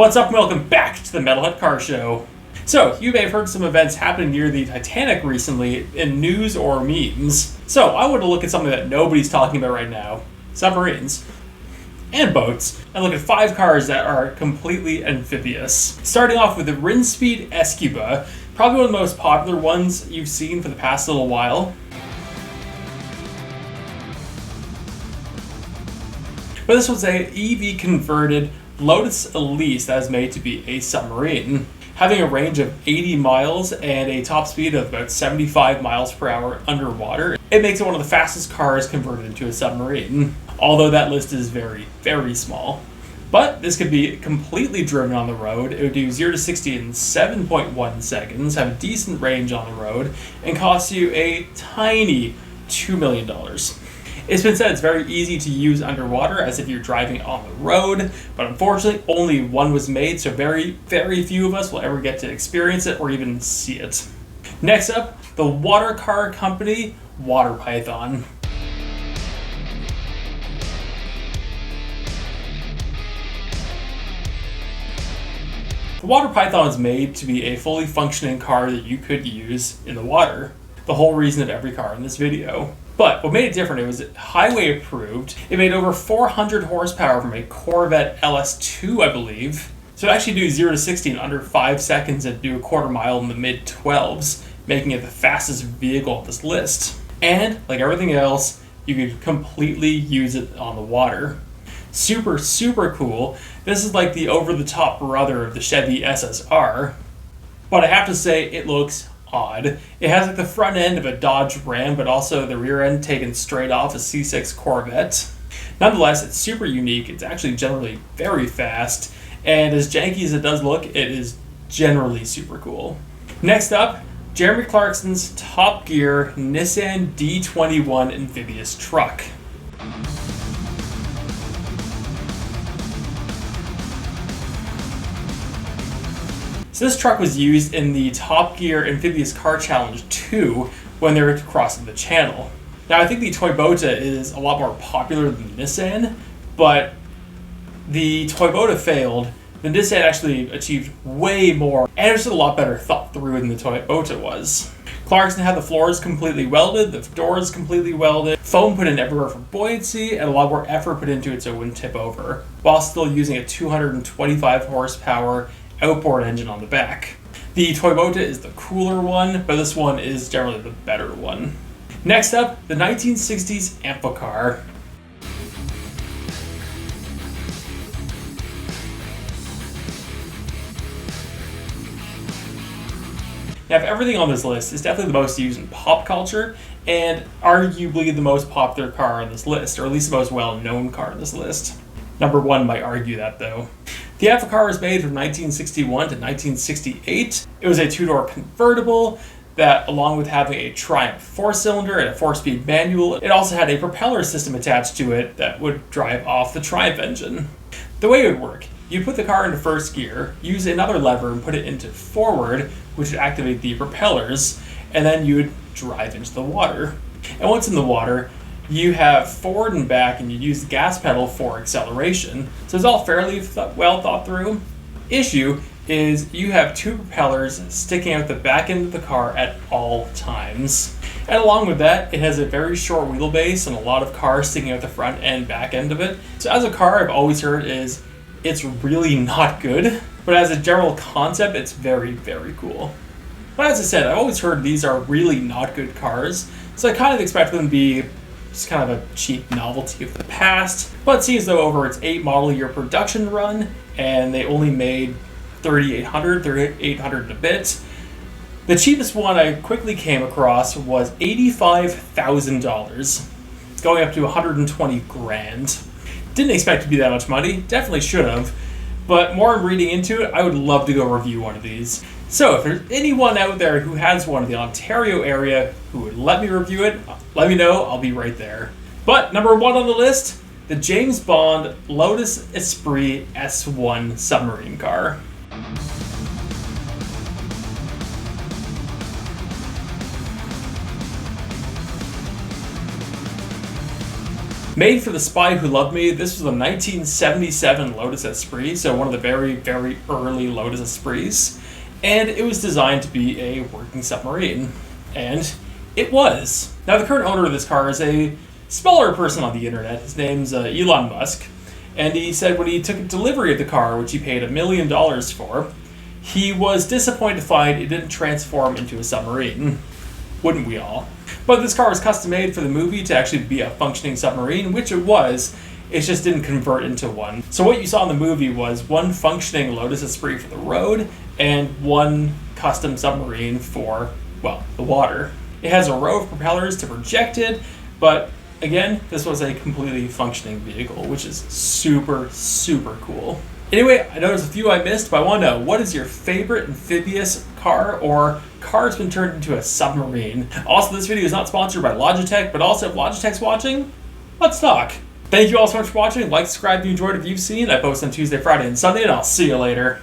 What's up and welcome back to the Metalhead Car Show. So, you may have heard some events happening near the Titanic recently in news or memes. So, I want to look at something that nobody's talking about right now. Submarines. And boats. And look at 5 cars that are completely amphibious. Starting off with the Rinspeed Escuba. Probably one of the most popular ones you've seen for the past little while. But this was a EV converted Lotus Elise that is made to be a submarine. Having a range of 80 miles and a top speed of about 75 miles per hour underwater, it makes it one of the fastest cars converted into a submarine. Although that list is very, very small. But this could be completely driven on the road. It would do 0 to 60 in 7.1 seconds, have a decent range on the road, and cost you a tiny $2 million. It's been said it's very easy to use underwater as if you're driving on the road, but unfortunately only one was made, so very, very few of us will ever get to experience it or even see it. Next up, the water car company, Water Python. The Water Python is made to be a fully functioning car that you could use in the water. The whole reason of every car in this video. But what made it different, it was highway approved. It made over 400 horsepower from a Corvette LS2, I believe. So it actually do 0 to 60 in under 5 seconds and do a quarter mile in the mid-12s, making it the fastest vehicle on this list. And, like everything else, you could completely use it on the water. Super, super cool. This is like the over-the-top brother of the Chevy SSR. But I have to say, it looks odd. It has like the front end of a Dodge Ram, but also the rear end taken straight off a C6 Corvette. Nonetheless, it's super unique. It's actually generally very fast, and as janky as it does look, it is generally super cool. Next up, Jeremy Clarkson's Top Gear Nissan D21 amphibious truck. So this truck was used in the Top Gear Amphibious Car Challenge 2 when they were crossing the channel. Now I think the Toyota is a lot more popular than Nissan, but the Toyota failed. The Nissan actually achieved way more, and it was a lot better thought through than the Toyota was. Clarkson had the floors completely welded, the doors completely welded, foam put in everywhere for buoyancy, and a lot more effort put into it so it wouldn't tip over, while still using a 225 horsepower outboard engine on the back. The Toyota is the cooler one, but this one is generally the better one. Next up, the 1960s Amphicar. Now, everything on this list is definitely the most used in pop culture, and arguably the most popular car on this list, or at least the most well-known car on this list. Number 1 might argue that, though. The Amphicar was made from 1961 to 1968. It was a 2-door convertible that, along with having a Triumph 4-cylinder and a 4-speed manual, it also had a propeller system attached to it that would drive off the Triumph engine. The way it would work, you put the car into first gear, use another lever and put it into forward, which would activate the propellers, and then you would drive into the water. And once in the water, you have forward and back, and you use the gas pedal for acceleration. So it's all fairly well thought through. Issue is you have 2 propellers sticking out the back end of the car at all times. And along with that, it has a very short wheelbase and a lot of cars sticking out the front and back end of it. So as a car, I've always heard is it's really not good, but as a general concept, it's very, very cool. But as I said, I've always heard these are really not good cars, so I kind of expect them to be just kind of a cheap novelty of the past, but it seems though over its 8 model year production run, and they only made 3,800 and a bit. The cheapest one I quickly came across was $85,000, going up to 120 grand. Didn't expect to be that much money, definitely should have, but more reading into it, I would love to go review one of these. So if there's anyone out there who has one in the Ontario area who would let me review it, let me know, I'll be right there. But number 1 on the list, the James Bond Lotus Esprit S1 submarine car. Made for the spy who loved me, this was a 1977 Lotus Esprit, so one of the very, very early Lotus Esprits, and it was designed to be a working submarine. And it was. Now, the current owner of this car is a smaller person on the internet. His name's Elon Musk, and he said when he took delivery of the car, which he paid $1 million for, he was disappointed to find it didn't transform into a submarine. Wouldn't we all? But this car was custom made for the movie to actually be a functioning submarine, which it was. It just didn't convert into one. So what you saw in the movie was one functioning Lotus Esprit for the road and one custom submarine for, well, the water. It has a row of propellers to project it, but again, this was a completely functioning vehicle, which is super, super cool. Anyway, I know there's a few I missed, but I want to know, what is your favorite amphibious car or car that's been turned into a submarine? Also, this video is not sponsored by Logitech, but also if Logitech's watching, let's talk. Thank you all so much for watching. Like, subscribe if you enjoyed, if you've seen. I post on Tuesday, Friday, and Sunday, and I'll see you later.